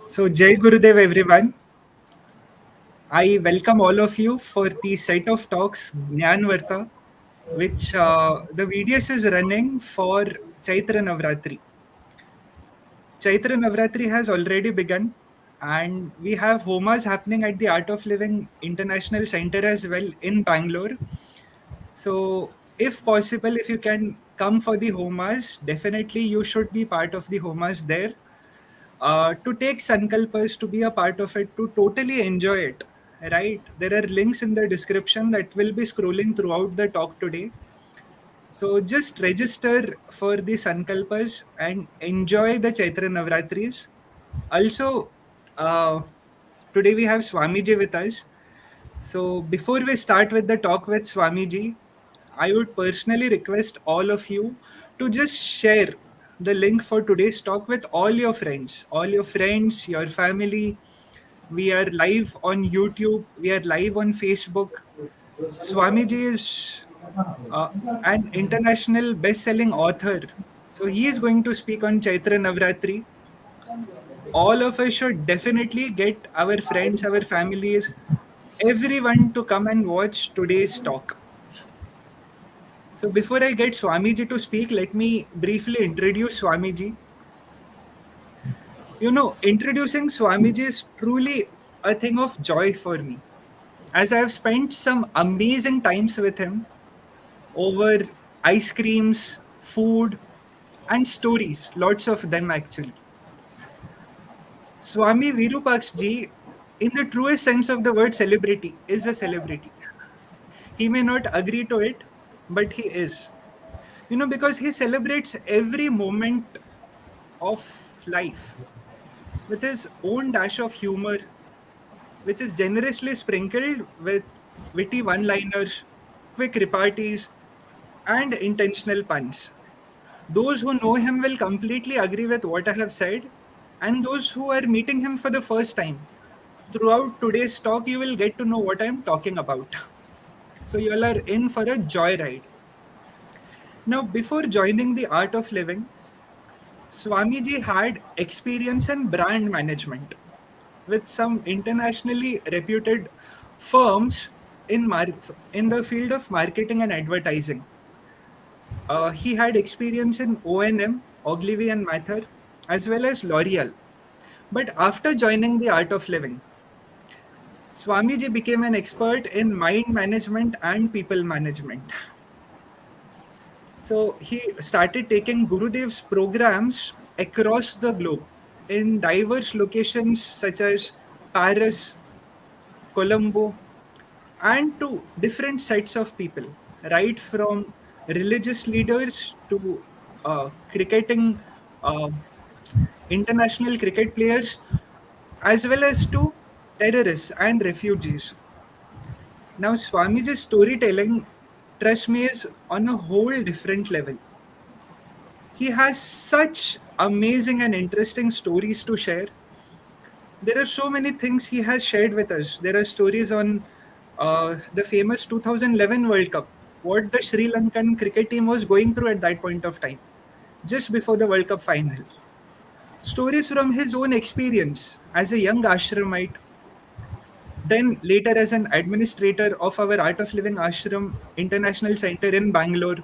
So, Jai Gurudev, everyone. I welcome all of you for the set of talks Jnanvarta, which the videos is running for Chaitra Navratri. Chaitra Navratri has already begun, and we have homas happening at the Art of Living International Center as well in Bangalore. So, if possible, if you can come for the homas, definitely you should be part of the homas there. To take sankalpas, to be a part of it, to totally enjoy it, right? There are links in the description that will be scrolling throughout the talk today. So just register for the sankalpas and enjoy the Chaitra Navratris. Also, uh, today we have Swami G with us. So before we start with the talk with Swami Ji, I would personally request all of you to just share the link for today's talk with all your friends, your family. We are live on YouTube, we are live on Facebook. Swamiji is uh, an international best-selling author. So he is going to speak on Chaitra Navratri. All of us should definitely get our friends, our families, everyone to come and watch today's talk. So before I get Swamiji to speak, let me briefly introduce Swamiji. You know, introducing Swamiji is truly a thing of joy for me, as I have spent some amazing times with him over ice creams, food, and stories, lots of them actually. Swami Virupaksh ji, in the truest sense of the word celebrity, is a celebrity. He may not agree to it, but he is. You know, because he celebrates every moment of life with his own dash of humor, which is generously sprinkled with witty one liners, quick repartees, and intentional puns. Those who know him will completely agree with what I have said, and those who are meeting him for the first time, throughout today's talk, you will get to know what I'm talking about. So, you all are in for a joyride. Now, before joining the art of living, Swamiji had experience in brand management with some internationally reputed firms in the field of marketing and advertising. He had experience in O&M, Ogilvy and Mather, as well as L'Oreal. But after joining the art of living, Swamiji became an expert in mind management and people management. So he started taking Gurudev's programs across the globe in diverse locations such as Paris, Colombo, and to different sets of people, right from religious leaders to cricketing, uh, international cricket players, as well as to terrorists and refugees. Now, Swamiji's storytelling, trust me, is on a whole different level. He has such amazing and interesting stories to share. There are so many things he has shared with us. There are stories on the famous 2011 World Cup, what the Sri Lankan cricket team was going through at that point of time, just before the World Cup final. Stories from his own experience as a young ashramite, then later as an administrator of our Art of Living Ashram International Center in Bangalore.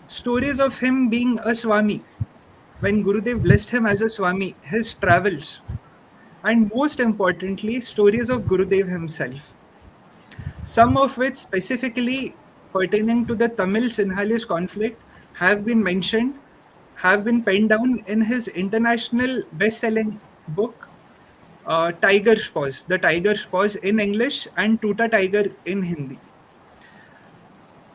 Stories of him being a Swami, when Gurudev blessed him as a Swami, his travels, and most importantly, stories of Gurudev himself, some of which specifically pertaining to the Tamil Sinhalese conflict have been mentioned, have been penned down in his international best-selling book, Tiger's Paws, The Tiger's Paws in English and Tuta Tiger in Hindi.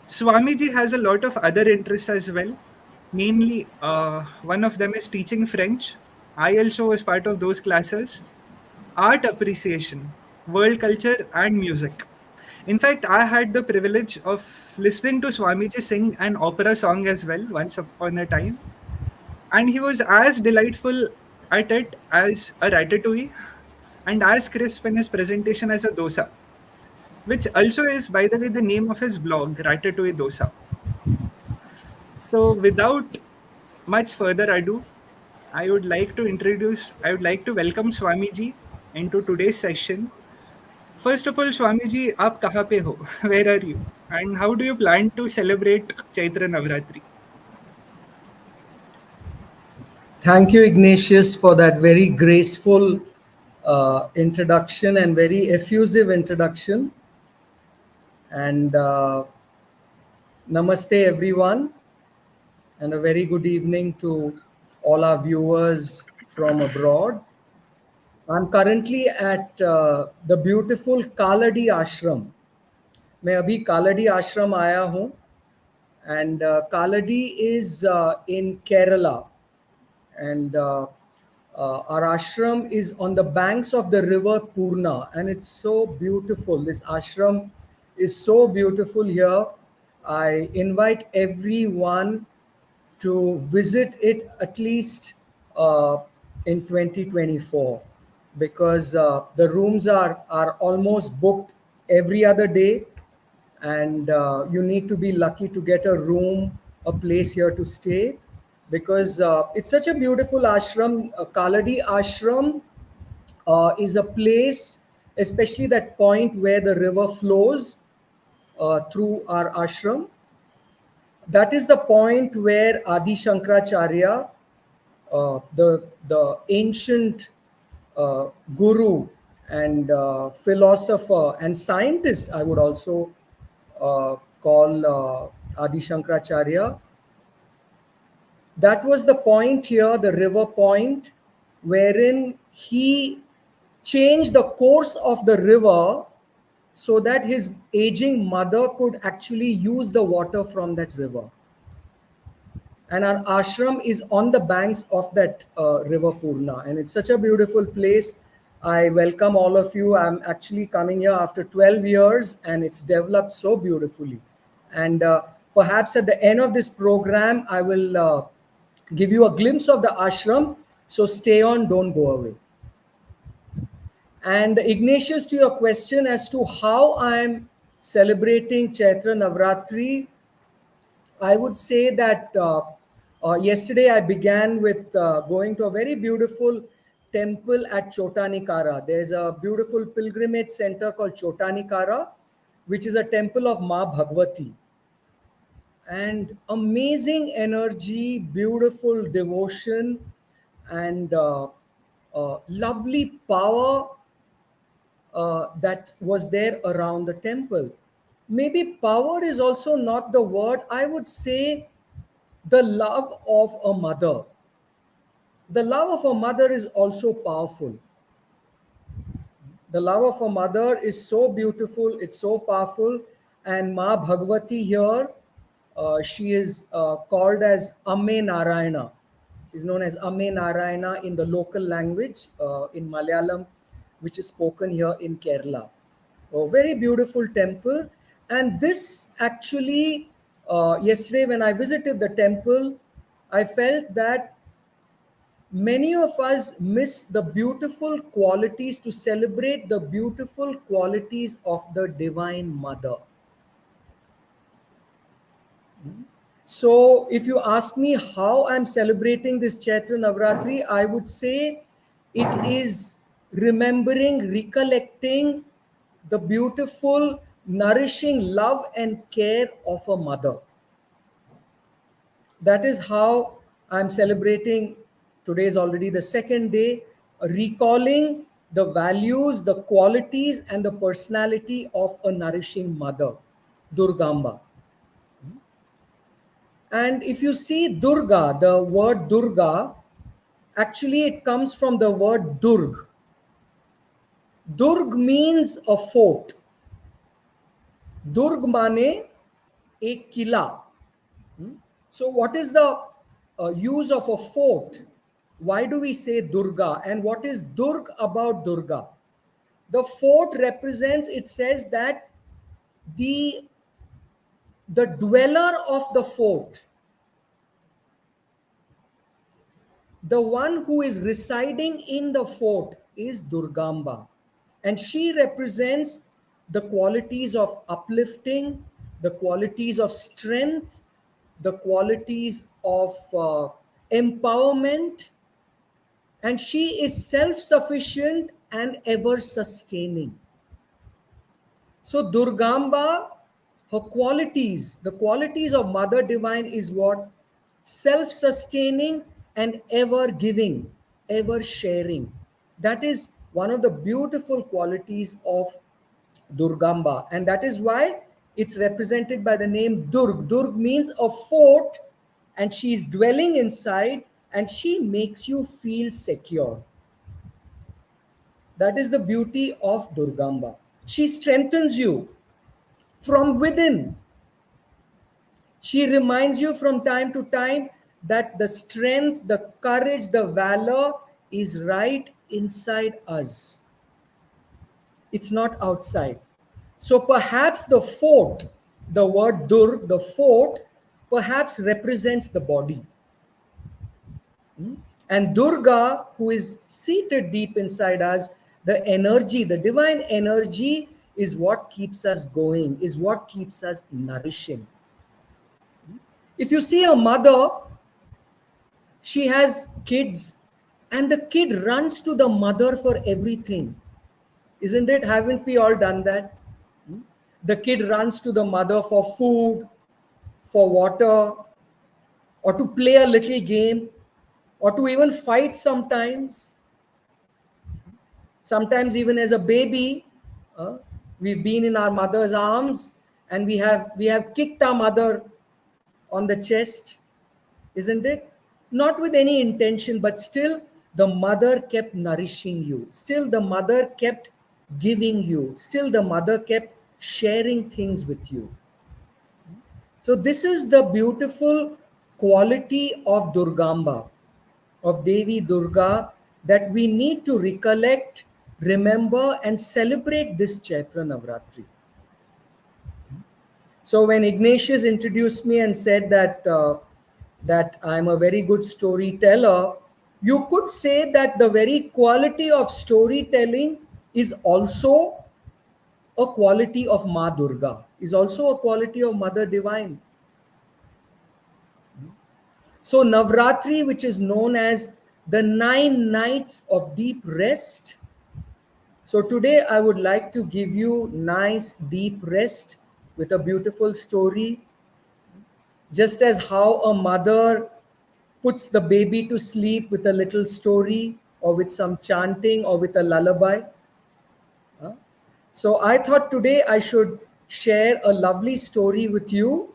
Swamiji has a lot of other interests as well. Mainly, one of them is teaching French. I also was part of those classes. Art appreciation, world culture, and music. In fact, I had the privilege of listening to Swamiji sing an opera song as well once upon a time. And he was as delightful at it as a ratatouille and as crisp in his presentation as a dosa, which also is, by the way, the name of his blog, Ratatouille Dosa. So, without much further ado, I would like to welcome Swami G into today's session. First of all, Swami Ji, आप कहाँ पे हो? Where are you? And how do you plan to celebrate Chaitra Navratri? Thank you, Ignatius, for that very graceful introduction and very effusive introduction. And namaste, everyone, and a very good evening to all our viewers from abroad. I'm currently at the beautiful Kaladi Ashram. मैं अभी कालडी आश्रम आया हूँ and Kaladi is in Kerala, and our ashram is on the banks of the river Purna, and it's so beautiful. This ashram is so beautiful here. I invite everyone to visit it at least in 2024, because the rooms are almost booked every other day, and you need to be lucky to get a room, a place here to stay, because it's such a beautiful ashram. Kaladi Ashram is a place, especially that point where the river flows through our ashram. That is the point where Adi Shankaracharya, the ancient guru and philosopher and scientist, I would also call Adi Shankaracharya. That was the point here, the river point, wherein he changed the course of the river so that his aging mother could actually use the water from that river. And our ashram is on the banks of that river Purna, and it's such a beautiful place. I welcome all of you. I'm actually coming here after 12 years, and it's developed so beautifully. And perhaps at the end of this program, I will give you a glimpse of the ashram. So stay on, don't go away. And Ignatius, to your question as to how I'm celebrating Chaitra Navratri, I would say that yesterday I began with going to a very beautiful temple at Chotanikara. There's a beautiful pilgrimage center called Chotanikara, which is a temple of Ma Bhagwati. And amazing energy, beautiful devotion, and lovely power that was there around the temple. Maybe power is also not the word. I would say the love of a mother. The love of a mother is also powerful. The love of a mother is so beautiful, it's so powerful. And Ma Bhagwati here, she is called as Amme Narayana. She's known as Amme Narayana in the local language, in Malayalam, which is spoken here in Kerala. A very beautiful temple. And this actually, yesterday when I visited the temple, I felt that many of us miss the beautiful qualities, to celebrate the beautiful qualities of the Divine Mother. So, if you ask me how I'm celebrating this Chaitra Navratri, I would say it is remembering, recollecting the beautiful, nourishing love and care of a mother. That is how I'm celebrating. Today is already the second day, recalling the values, the qualities, and the personality of a nourishing mother, Durgamba. And if you see Durga, the word Durga, actually it comes from the word Durg. Durg means a fort. Durg mane ek kila. So what is the use of a fort? Why do we say Durga? And what is Durg about Durga? The fort represents, it says that the dweller of the fort, the one who is residing in the fort, is Durgamba. And she represents the qualities of uplifting, the qualities of strength, the qualities of empowerment, and she is self-sufficient and ever sustaining. So Durgamba, her qualities, the qualities of Mother Divine is what? Self-sustaining and ever giving, ever sharing. That is one of the beautiful qualities of Durgamba, and that is why it's represented by the name Durg. Durg means a fort, and she is dwelling inside, and she makes you feel secure. That is the beauty of Durgamba. She strengthens you from within. She reminds you from time to time that the strength, the courage, the valor is right inside us. It's not outside. So perhaps the fort, the word Dur, the fort, perhaps represents the body. And Durga, who is seated deep inside us, the energy, the divine energy is what keeps us going, is what keeps us nourishing. If you see a mother, she has kids, and the kid runs to the mother for everything. Isn't it? Haven't we all done that? The kid runs to the mother for food, for water, or to play a little game, or to even fight sometimes. Sometimes even as a baby, we've been in our mother's arms, and we have kicked our mother on the chest, isn't it? Not with any intention, but still the mother kept nourishing you. Still the mother kept giving you. Still the mother kept sharing things with you. So this is the beautiful quality of Durgamba, of Devi Durga, that we need to recollect, remember, and celebrate this Chaitra Navratri. So when Ignatius introduced me and said that I'm a very good storyteller, you could say that the very quality of storytelling is also a quality of Ma Durga, is also a quality of Mother Divine. So Navratri, which is known as the 9 nights of deep rest. So today I would like to give you nice deep rest with a beautiful story. Just as how a mother puts the baby to sleep with a little story or with some chanting or with a lullaby. So I thought today I should share a lovely story with you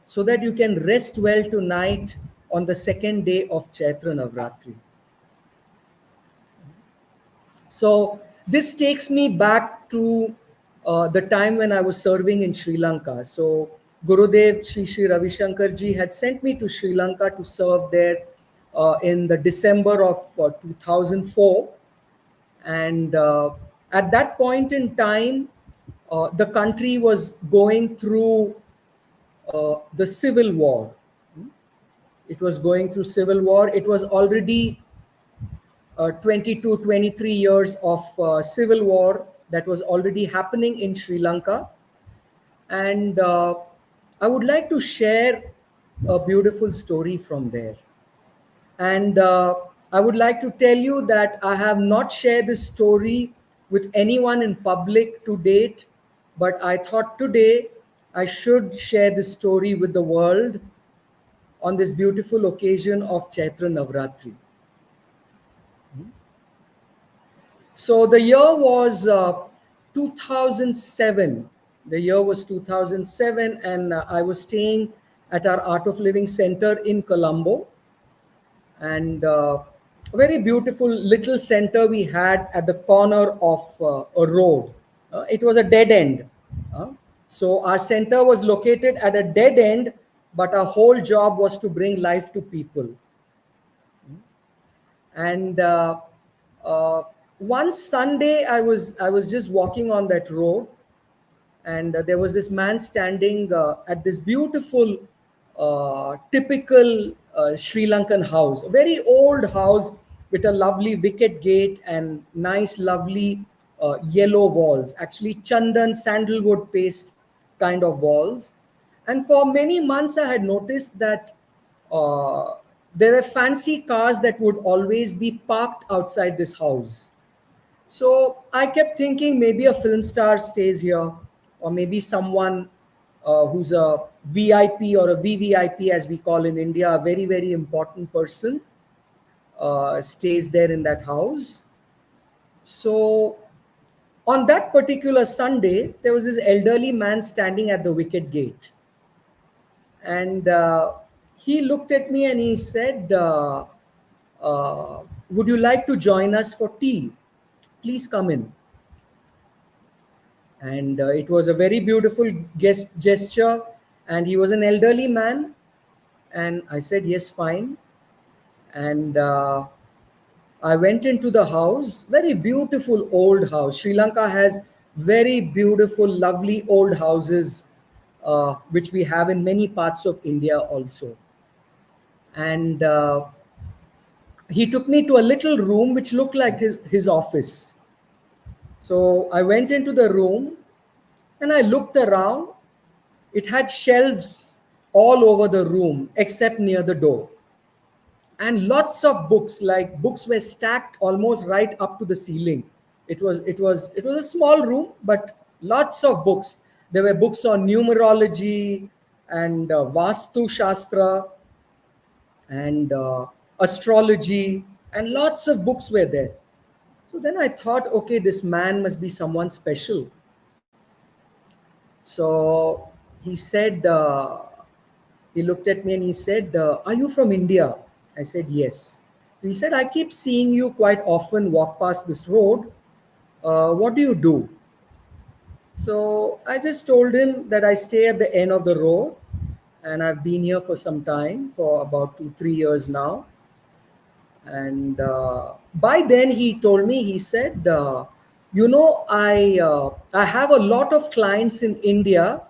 so that you can rest well tonight on the second day of Chaitra Navratri. So this takes me back to the time when I was serving in Sri Lanka. So Gurudev Sri Ravi Shankar Ji had sent me to Sri Lanka to serve there in the December of 2004. And at that point in time, the country was going through the civil war. It was going through civil war. It was already 22, 23 years of civil war that was already happening in Sri Lanka. And I would like to share a beautiful story from there. And I would like to tell you that I have not shared this story with anyone in public to date, but I thought today I should share this story with the world on this beautiful occasion of Chaitra Navratri. So the year was 2007. The year was 2007, and I was staying at our Art of Living Center in Colombo. And a very beautiful little center we had at the corner of a road. It was a dead end. So our center was located at a dead end, but our whole job was to bring life to people. And one Sunday, I was just walking on that road, and there was this man standing at this beautiful, typical Sri Lankan house, a very old house with a lovely wicket gate and nice, lovely yellow walls, actually chandan, sandalwood paste kind of walls. And for many months, I had noticed that there were fancy cars that would always be parked outside this house. So I kept thinking maybe a film star stays here, or maybe someone who's a VIP or a VVIP, as we call in India, a very, very important person, stays there in that house. So on that particular Sunday, there was this elderly man standing at the wicket gate. And he looked at me and he said, would you like to join us for tea? Please come in. And it was a very beautiful gesture. And he was an elderly man. And I said, yes, fine. And I went into the house, very beautiful old house. Sri Lanka has very beautiful, lovely old houses, which we have in many parts of India also. And he took me to a little room which looked like his office. So I went into the room and I looked around. It had shelves all over the room except near the door. And lots of books, like books were stacked almost right up to the ceiling. It was a small room, but lots of books. There were books on numerology and Vastu Shastra and astrology, and lots of books were there. So then I thought, okay, this man must be someone special. So he said, he looked at me and he said, are you from India? I said, yes. So he said, I keep seeing you quite often walk past this road. What do you do? So I just told him that I stay at the end of the road and I've been here for some time, for about 2-3 years now. And by then he told me, he said, I have a lot of clients in India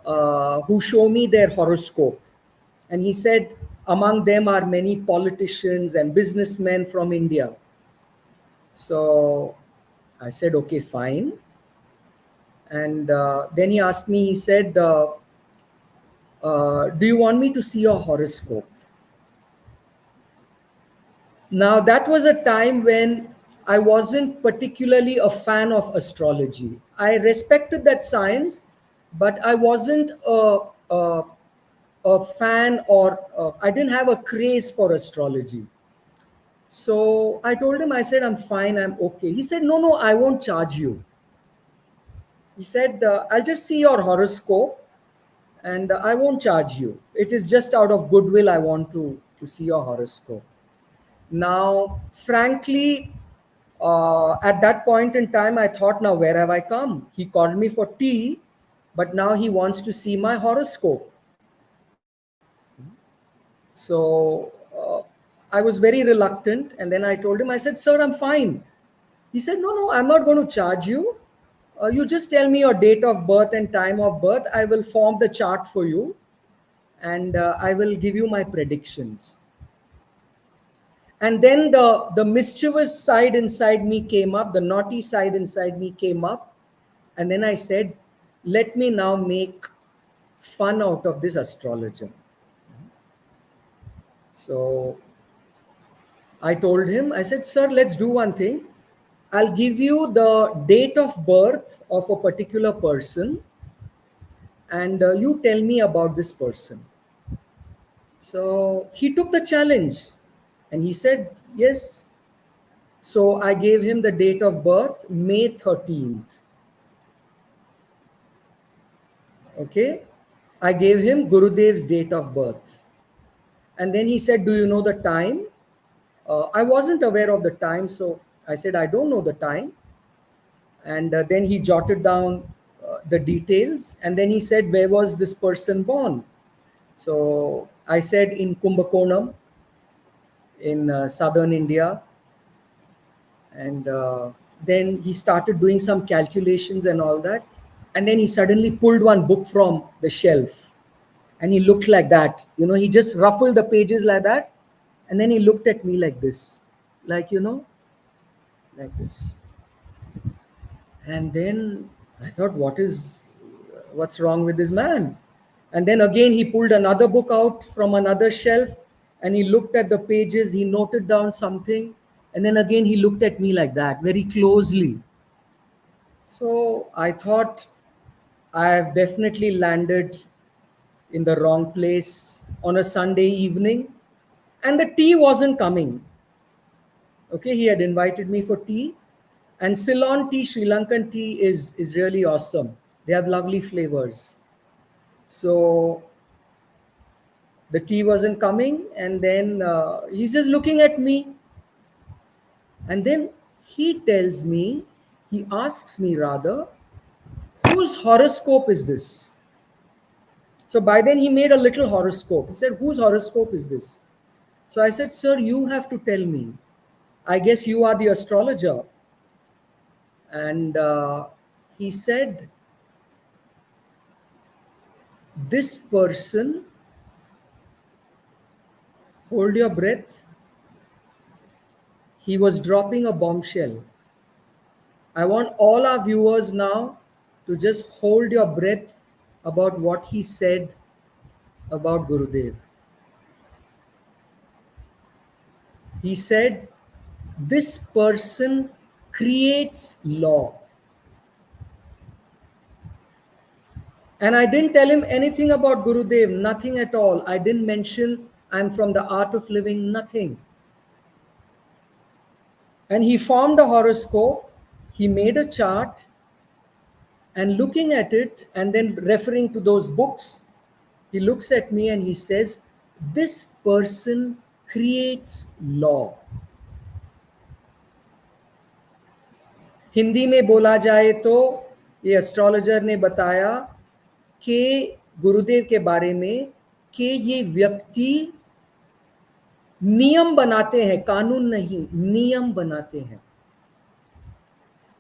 who show me their horoscope. And he said, among them are many politicians and businessmen from India. So I said, okay, fine. And then he asked me, he said, do you want me to see your horoscope? Now, that was a time when I wasn't particularly a fan of astrology. I respected that science, but I wasn't a fan, or I didn't have a craze for astrology. So I told him, I said, I'm fine, I'm okay. He said, no, I won't charge you. He said, I'll just see your horoscope and I won't charge you. It is just out of goodwill I want to see your horoscope. Now, frankly, at that point in time, I thought, now where have I come? He called me for tea, but now he wants to see my horoscope. So I was very reluctant. And then I told him, I said, sir, I'm fine. He said, no, I'm not going to charge you. You just tell me your date of birth and time of birth. I will form the chart for you. And I will give you my predictions. And then the mischievous side inside me came up. The naughty side inside me came up. And then I said, let me now make fun out of this astrologer. So I told him, I said, sir, let's do one thing. I'll give you the date of birth of a particular person and you tell me about this person. So he took the challenge and he said, yes. So I gave him the date of birth, May 13th. Okay. I gave him Gurudev's date of birth. And then he said, do you know the time? I wasn't aware of the time. So I said, I don't know the time. And then he jotted down the details. And then he said, where was this person born? So I said, in Kumbakonam, in southern India. And then he started doing some calculations and all that. And then he suddenly pulled one book from the shelf. And he looked like that. You know, he just ruffled the pages like that. And then he looked at me like this. Like, you know, like this. And then I thought, what's wrong with this man? And then again, he pulled another book out from another shelf. and he looked at the pages, he noted down something, and then again he looked at me like that, very closely. So I thought I have definitely landed in the wrong place on a Sunday evening, and the tea wasn't coming. Okay, he had invited me for tea, and Ceylon tea, Sri Lankan tea is really awesome. They have lovely flavors. So the tea wasn't coming, and then he's just looking at me, and then he tells me, he asks me rather, whose horoscope is this? So by then he made a little horoscope. He said, whose horoscope is this? So I said, sir, you have to tell me. I guess you are the astrologer. And he said, this person, hold your breath. He was dropping a bombshell. I want all our viewers now to just hold your breath about what he said about Gurudev. He said, this person creates law. And I didn't tell him anything about Gurudev, nothing at all. I didn't mention I'm from the art of living, nothing. And he formed a horoscope, he made a chart, and looking at it and then referring to those books, he looks at me and he says, this person creates law. Hindi में बोला जाए तो ये astrologer ने बताया कि गुरुदेव के बारे में कि ये व्यक्ति नियम बनाते हैं, कानून नहीं, नियम बनाते हैं.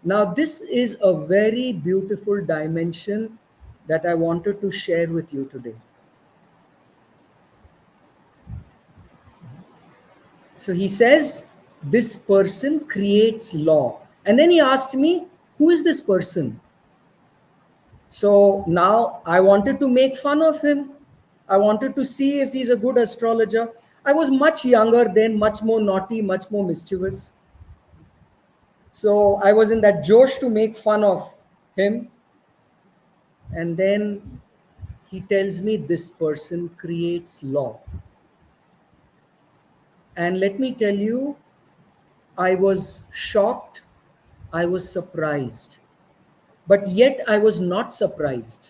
Now this is a very beautiful dimension that I wanted to share with you today. So he says, this person creates law. And then he asked me, who is this person? So now I wanted to make fun of him. I wanted to see if he's a good astrologer. I was much younger then, much more naughty, much more mischievous. So I was in that josh to make fun of him. And then he tells me this person creates law. And let me tell you, I was shocked, I was surprised, but yet I was not surprised.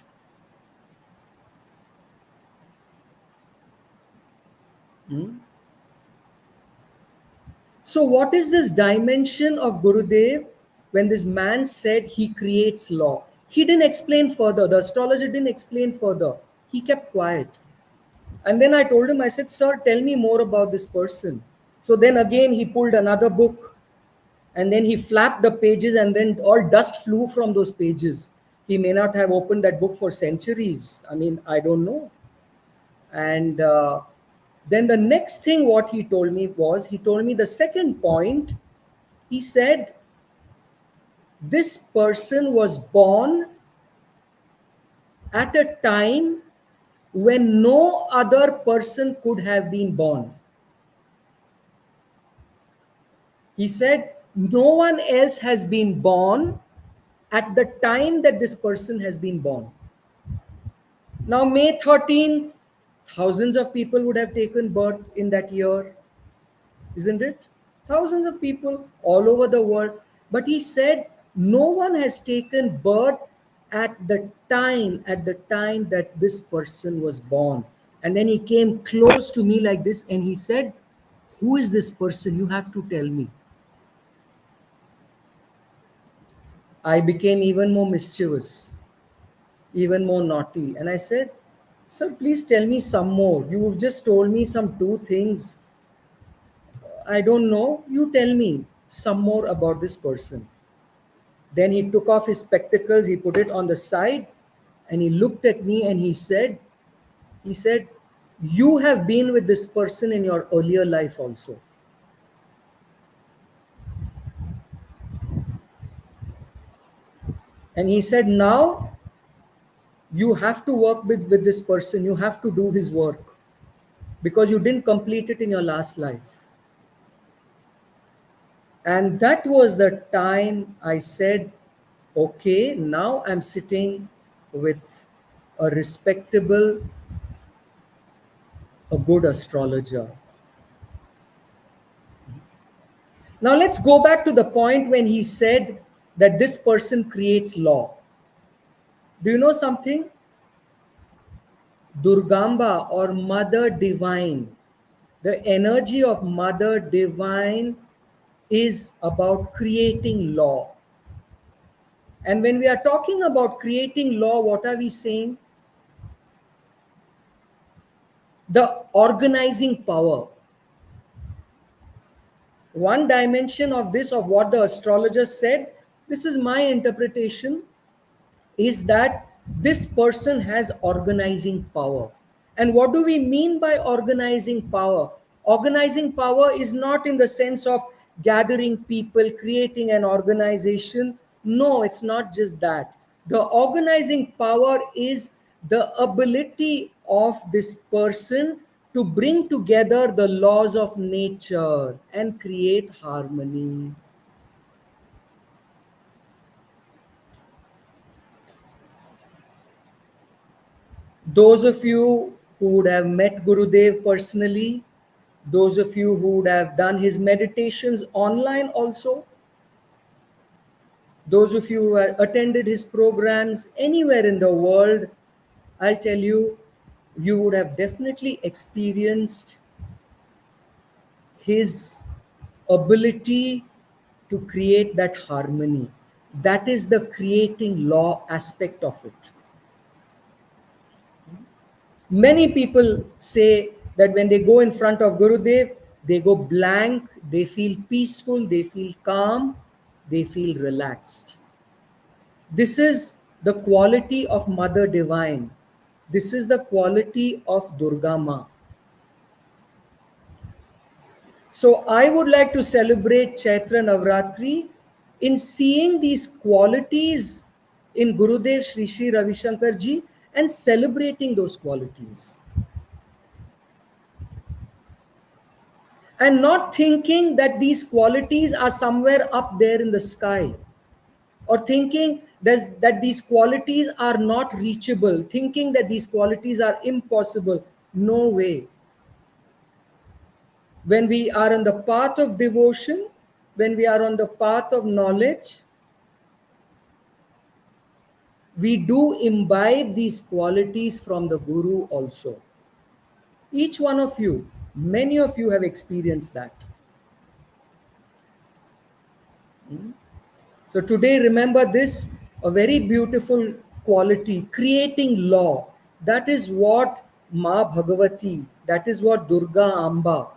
So what is this dimension of Gurudev when this man said he creates law? He didn't explain further. The astrologer didn't explain further. He kept quiet. And then I told him, I said, sir, tell me more about this person. So then again, he pulled another book and then he flapped the pages and then all dust flew from those pages. He may not have opened that book for centuries. I mean, I don't know. And then the next thing what he told me was, he told me the second point. He said, this person was born at a time when no other person could have been born. He said, no one else has been born at the time that this person has been born. Now, May 13th, thousands of people would have taken birth in that year, isn't it? Thousands of people all over the world. But he said, no one has taken birth at the time that this person was born. And then he came close to me like this and he said, who is this person? You have to tell me. I became even more mischievous, even more naughty. And I said, sir, please tell me some more. You've just told me some two things. I don't know. You tell me some more about this person. Then he took off his spectacles, he put it on the side, and he looked at me and he said, you have been with this person in your earlier life also. And he said, now you have to work with this person. You have to do his work. because you didn't complete it in your last life. And that was the time I said, okay, now I'm sitting with a respectable, a good astrologer. Now let's go back to the point when he said that this person creates law. Do you know something? Durgamba or Mother Divine, the energy of Mother Divine is about creating law. And when we are talking about creating law, what are we saying? The organizing power. One dimension of this, of what the astrologer said, this is my interpretation, is that this person has organizing power. And what do we mean by organizing power? Organizing power is not in the sense of gathering people, creating an organization. No, it's not just that. The organizing power is the ability of this person to bring together the laws of nature and create harmony. Those of you who would have met Gurudev personally, those of you who would have done his meditations online also, those of you who have attended his programs anywhere in the world, I'll tell you, you would have definitely experienced his ability to create that harmony. That is the creating law aspect of it. Many people say that when they go in front of Gurudev, they go blank, they feel peaceful, they feel calm, they feel relaxed. This is the quality of Mother Divine. This is the quality of Durga Ma. So I would like to celebrate Chaitra Navratri in seeing these qualities in Gurudev Sri Sri Ravi Shankar Ji and celebrating those qualities. And not thinking that these qualities are somewhere up there in the sky, or thinking that these qualities are not reachable, thinking that these qualities are impossible. No way. When we are on the path of devotion, when we are on the path of knowledge, we do imbibe these qualities from the Guru also. Each one of you, many of you have experienced that. So today, remember this, a very beautiful quality, creating law. That is what Ma Bhagavati, that is what Durga Amba,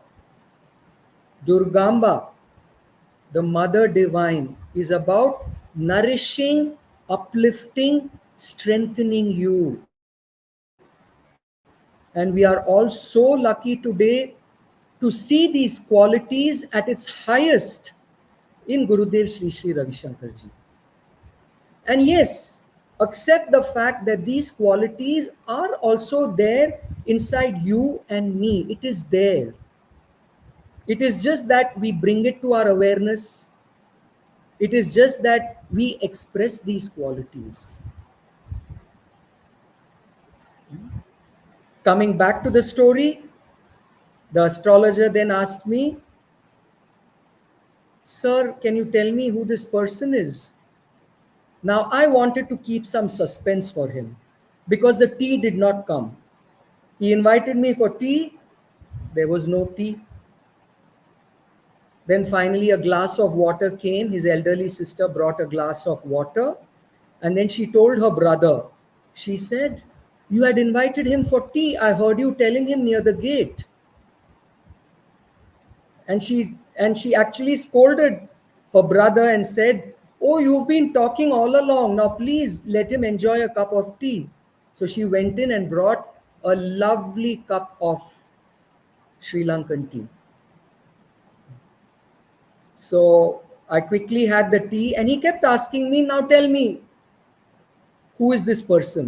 Durgamba, the Mother Divine, is about nourishing, uplifting, strengthening you. And we are all so lucky today to see these qualities at its highest in Gurudev Sri Sri Ravi Shankar Ji. And yes, accept the fact that these qualities are also there inside you and me. It is there. It is just that we bring it to our awareness. It is just that we express these qualities. Coming back to the story, the astrologer then asked me, "Sir, can you tell me who this person is?" Now, I wanted to keep some suspense for him because the tea did not come. He invited me for tea. There was no tea. Then finally, a glass of water came. His elderly sister brought a glass of water. And then she told her brother, she said, "You had invited him for tea. I heard you telling him near the gate." And she actually scolded her brother and said, "Oh, you've been talking all along. Now please let him enjoy a cup of tea." So she went in and brought a lovely cup of Sri Lankan tea. So I quickly had the tea and he kept asking me, "Now tell me, who is this person?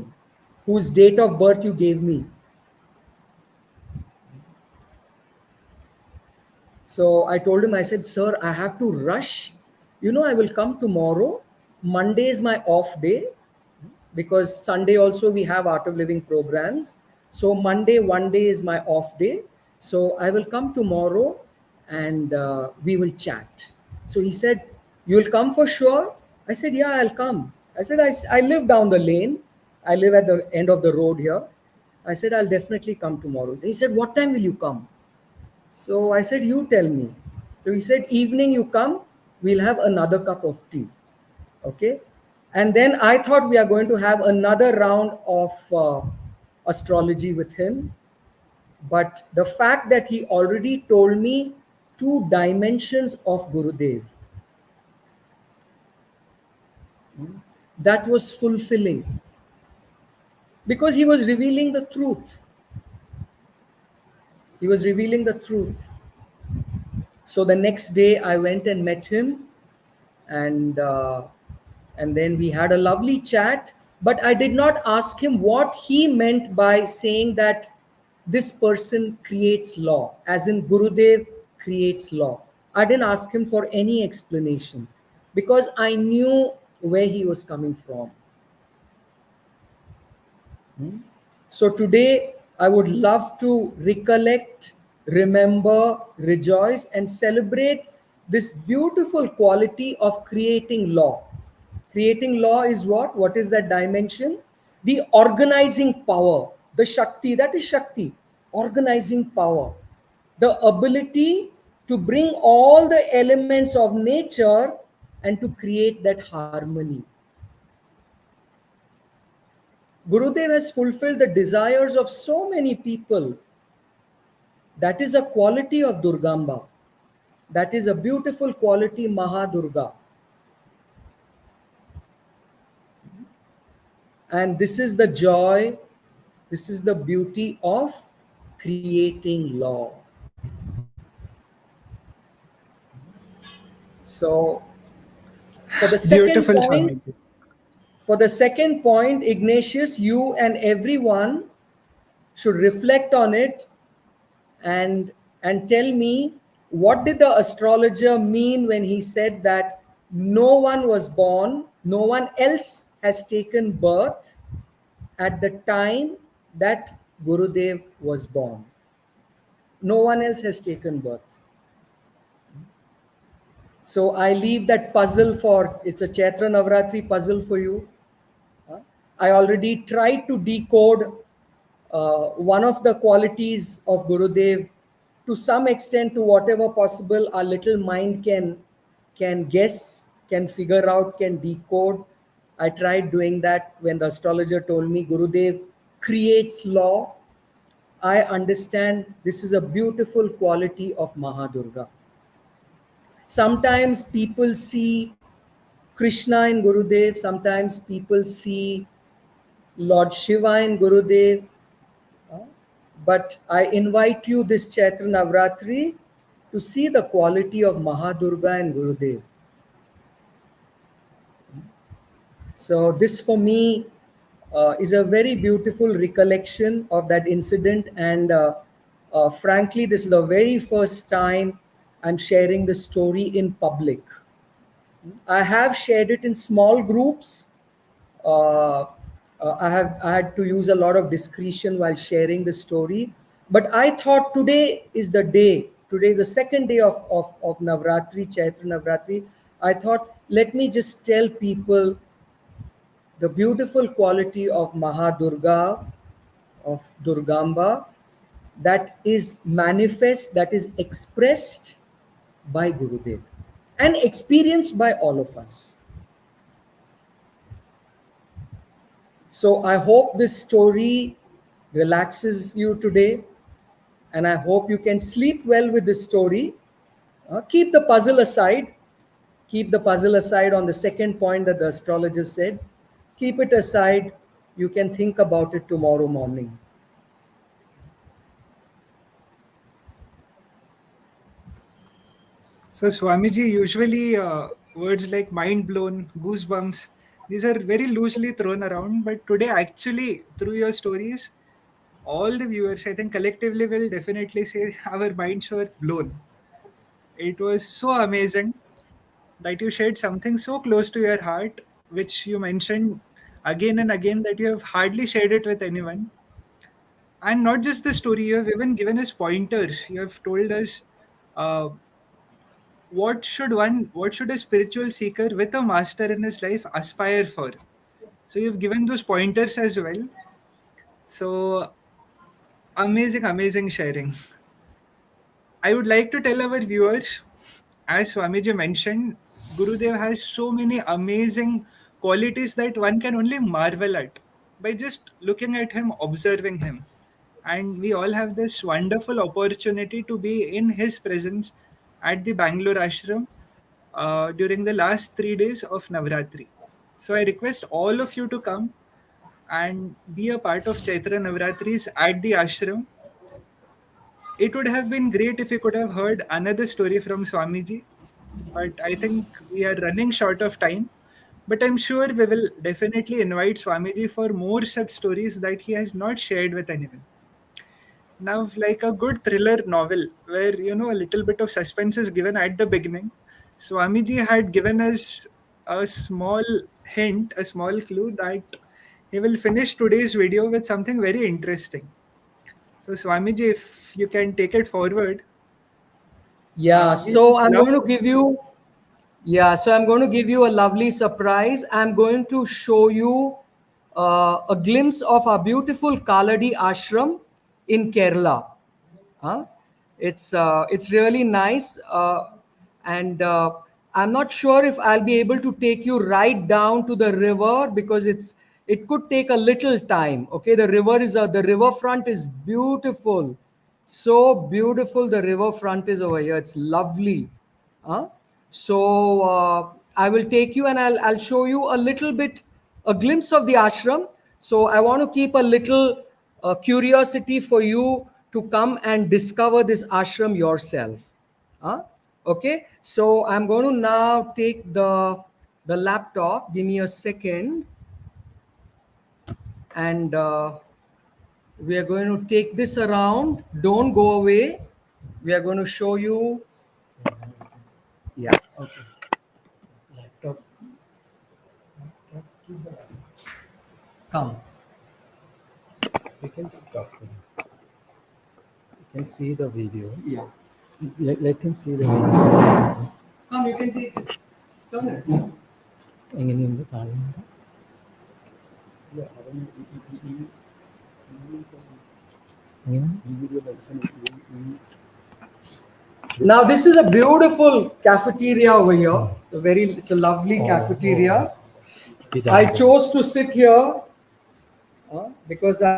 Whose date of birth you gave me?" So I told him, I said, sir, I have to rush. I will come tomorrow. Monday is my off day because Sunday also we have Art of Living programs. So Monday, one day is my off day. So I will come tomorrow and we will chat. So he said, you will come for sure? I said, yeah, I'll come. I said, I live down the lane. I live at the end of the road here. I said, I'll definitely come tomorrow. He said, what time will you come? So I said, you tell me. So he said, evening you come, we'll have another cup of tea. Okay. And then I thought we are going to have another round of astrology with him. But the fact that he already told me two dimensions of Gurudev, that was fulfilling because he was revealing the truth. He was revealing the truth. So the next day I went and met him, and then we had a lovely chat. But I did not ask him what he meant by saying that this person creates law, as in Gurudev creates law. I didn't ask him for any explanation because I knew where he was coming from. So today, I would love to recollect, remember, rejoice, and celebrate this beautiful quality of creating law. Creating law is what? What is that dimension? The organizing power, the Shakti, that is Shakti, organizing power. The ability to bring all the elements of nature and to create that harmony. Gurudev has fulfilled the desires of so many people. That is a quality of Durgamba. That is a beautiful quality, Mahadurga. And this is the joy, this is the beauty of creating law. So, for the second Beautiful, point, Swamiji. Ignatius, you and everyone should reflect on it and tell me, what did the astrologer mean when he said that no one was born, no one else has taken birth at the time that Gurudev was born? No one else has taken birth. So I leave that puzzle for, it's a Chaitra Navratri puzzle for you. I already tried to decode one of the qualities of Gurudev to some extent, to whatever possible our little mind can guess, can figure out, can decode. I tried doing that when the astrologer told me Gurudev creates law. I understand this is a beautiful quality of Mahadurga. Sometimes people see Krishna in Gurudev, sometimes people see Lord Shiva in Gurudev. But I invite you this Chaitra Navratri to see the quality of Mahadurga and Gurudev. So this for me is a very beautiful recollection of that incident. And frankly, this is the very first time I'm sharing the story in public. I have shared it in small groups. Uh, I had to use a lot of discretion while sharing the story. But I thought today is the day. Today is the second day of Navratri, Chaitra Navratri. I thought, let me just tell people the beautiful quality of Mahadurga, of Durgamba, that is manifest, that is expressed by Gurudev and experienced by all of us. So I hope this story relaxes you today, and I hope you can sleep well with this story. Keep the puzzle aside. Keep the puzzle aside on the second point that the astrologer said. Keep it aside. You can think about it tomorrow morning. So, Swamiji, usually words like mind blown, goosebumps, these are very loosely thrown around. But today, actually, through your stories, all the viewers, I think collectively, will definitely say our minds were blown. It was so amazing that you shared something so close to your heart, which you mentioned again and again that you have hardly shared it with anyone. And not just the story, you have even given us pointers. You have told us uh, what should a spiritual seeker with a master in his life aspire for. So you've given those pointers as well. So amazing sharing. I would like to tell our viewers, as Swamiji mentioned, Gurudev has so many amazing qualities that one can only marvel at by just looking at him, observing him. And we all have this wonderful opportunity to be in his presence at the Bangalore Ashram during the last 3 days of Navratri. So I request all of you to come and be a part of Chaitra Navratris at the ashram. It would have been great if you could have heard another story from Swamiji, but I think we are running short of time. But I'm sure we will definitely invite Swamiji for more such stories that he has not shared with anyone. Now, like a good thriller novel where a little bit of suspense is given at the beginning, Swamiji had given us a small hint, a small clue that he will finish today's video with something very interesting. So, Swamiji, if you can take it forward, Yeah, we would so I'm love going to to. give you Yeah, so I'm going to give you a lovely surprise. I'm going to show you a glimpse of our beautiful Kaladi ashram in Kerala. Huh? It's really nice, and I'm not sure if I'll be able to take you right down to the river because it could take a little time. Okay, the riverfront is beautiful, so beautiful. The riverfront is over here. It's lovely. Huh? So I will take you and I'll show you a little bit, a glimpse of the ashram. So I want to keep a little curiosity for you to come and discover this ashram yourself. Huh? Okay. So I'm going to now take the laptop. Give me a second, and we are going to take this around. Don't go away. We are going to show you. Yeah. Okay. Laptop. Come. We can stop him. You can see the video. Yeah. Let him see the video. Come, you can take it. Come here. എങ്ങനെയുണ്ട് കാണുന്നുണ്ട് Now this is a beautiful cafeteria over here. It's a lovely cafeteria. I chose to sit here because I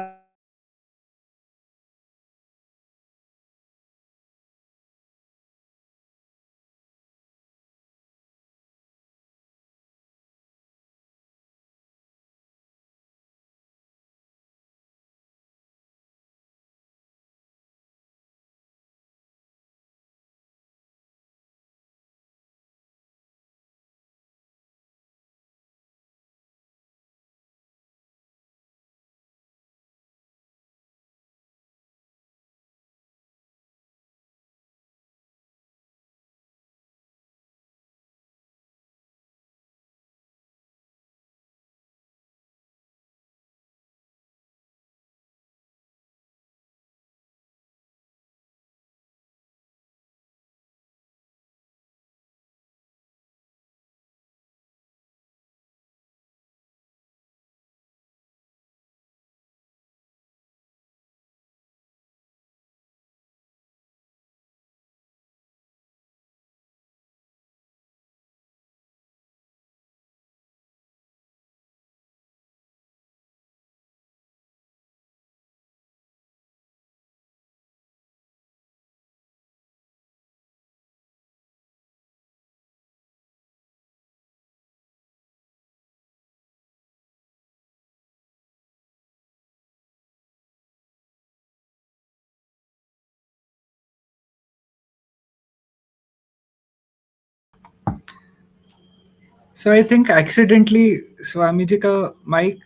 So I think accidentally Swamiji का mic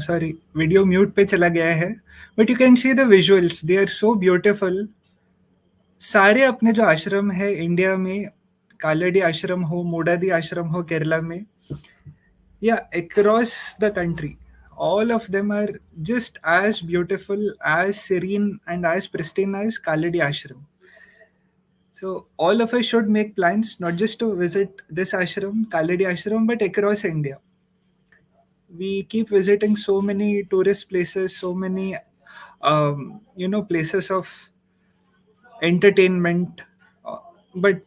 sorry video mute पे चला गया है. But you can see the visuals. They are so beautiful. सारे अपने जो आश्रम है इंडिया में, कालड़ी आश्रम हो, मोडादी आश्रम हो केरला में, या across the country, all of them are just as beautiful, as serene, and as pristine as Kaladi ashram. So all of us should make plans not just to visit this ashram, Kaladi ashram, but across India. We keep visiting so many tourist places, so many places of entertainment, but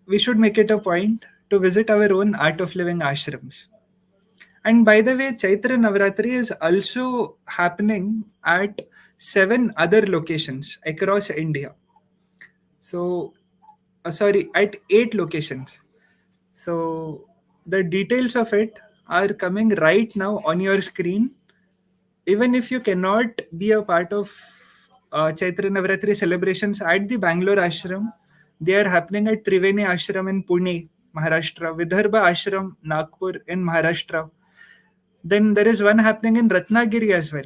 we should make it a point to visit our own art of living ashrams. And by the way, Chaitra Navratri is also happening at 7 other locations across India. So, sorry, at 8 locations. So, the details of it are coming right now on your screen. Even if you cannot be a part of Chaitra Navratri celebrations at the Bangalore Ashram, they are happening at Triveni Ashram in Pune, Maharashtra, Vidarbha Ashram, Nagpur in Maharashtra. Then there is one happening in Ratnagiri as well,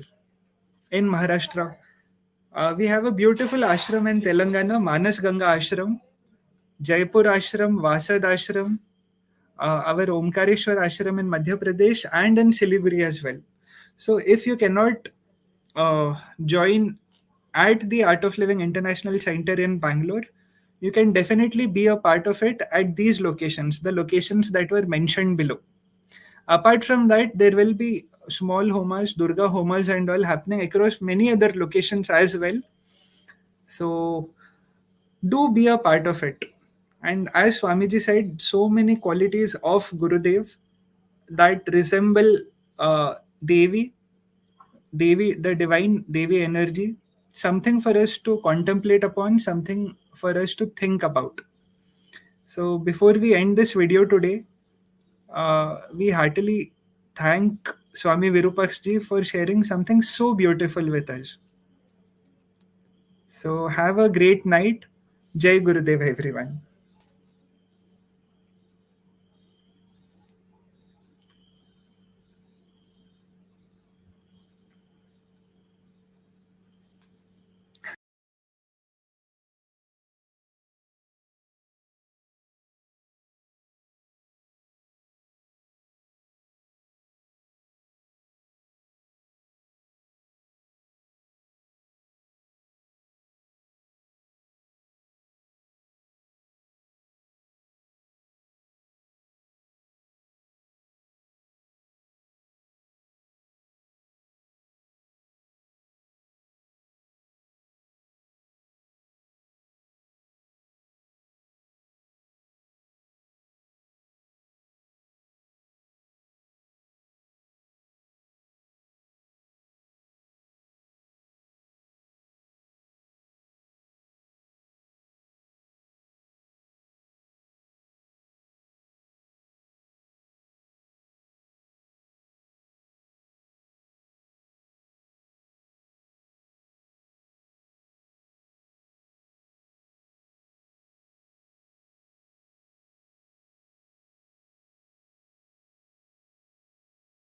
in Maharashtra. We have a beautiful ashram in Telangana, Manas Ganga Ashram, Jaipur Ashram, Vasad Ashram, our Omkareshwar Ashram in Madhya Pradesh, and in Siliguri as well. So if you cannot join at the Art of Living International Center in Bangalore, you can definitely be a part of it at these locations, the locations that were mentioned below. Apart from that, there will be small homas, Durga homas, and all happening across many other locations as well. So, do be a part of it. And as Swamiji said, so many qualities of Gurudev that resemble Devi, the divine Devi energy, something for us to contemplate upon, something for us to think about. So, before we end this video today, we heartily thank Swami Virupaksh ji for sharing something so beautiful with us. So have a great night. Jai Gurudev, everyone.